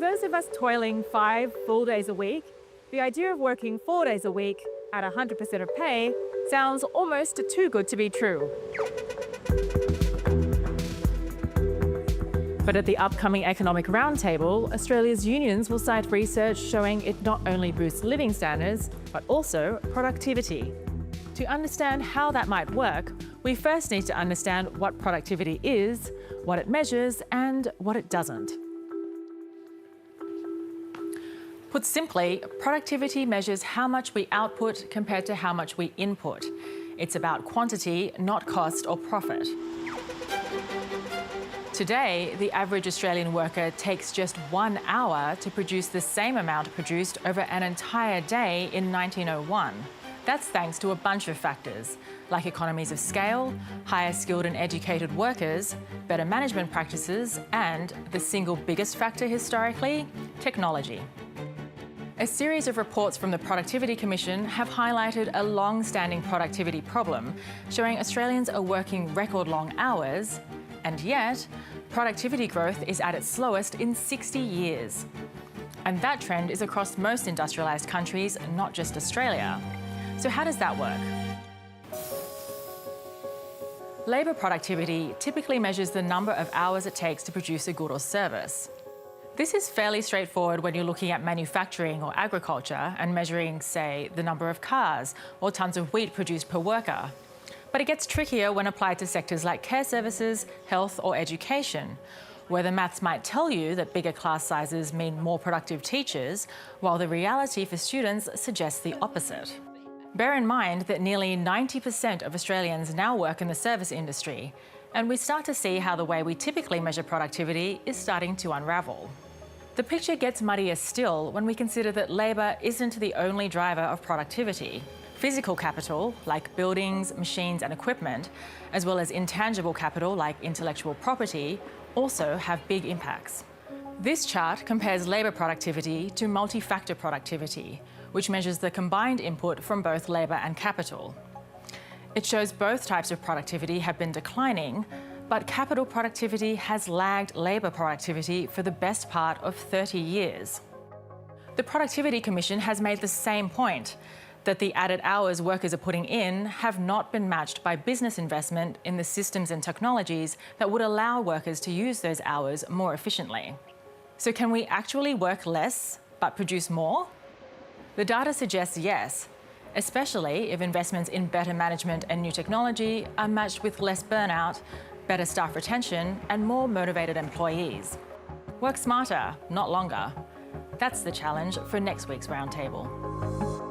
those of us toiling 5 full days a week, the idea of working 4 days a week at 100% of pay sounds almost too good to be true. But at the upcoming economic roundtable, Australia's unions will cite research showing it not only boosts living standards, but also productivity. To understand how that might work, we first need to understand what productivity is, what it measures, and what it doesn't. Put simply, productivity measures how much we output compared to how much we input. It's about quantity, not cost or profit. Today, the average Australian worker takes just 1 hour to produce the same amount produced over an entire day in 1901. That's thanks to a bunch of factors, like economies of scale, higher skilled and educated workers, better management practices, and the single biggest factor historically, technology. A series of reports from the Productivity Commission have highlighted a long-standing productivity problem, showing Australians are working record-long hours, and yet, productivity growth is at its slowest in 60 years. And that trend is across most industrialised countries, not just Australia. So how does that work? Labour productivity typically measures the number of hours it takes to produce a good or service. This is fairly straightforward when you're looking at manufacturing or agriculture and measuring, say, the number of cars or tonnes of wheat produced per worker. But it gets trickier when applied to sectors like care services, health or education, where the maths might tell you that bigger class sizes mean more productive teachers, while the reality for students suggests the opposite. Bear in mind that nearly 90% of Australians now work in the service industry, and we start to see how the way we typically measure productivity is starting to unravel. The picture gets muddier still when we consider that labour isn't the only driver of productivity. Physical capital, like buildings, machines and equipment, as well as intangible capital, like intellectual property, also have big impacts. This chart compares labour productivity to multi-factor productivity, which measures the combined input from both labour and capital. It shows both types of productivity have been declining, but capital productivity has lagged labour productivity for the best part of 30 years. The Productivity Commission has made the same point, that the added hours workers are putting in have not been matched by business investment in the systems and technologies that would allow workers to use those hours more efficiently. So can we actually work less but produce more? The data suggests yes, especially if investments in better management and new technology are matched with less burnout, better staff retention and more motivated employees. Work smarter, not longer. That's the challenge for next week's roundtable.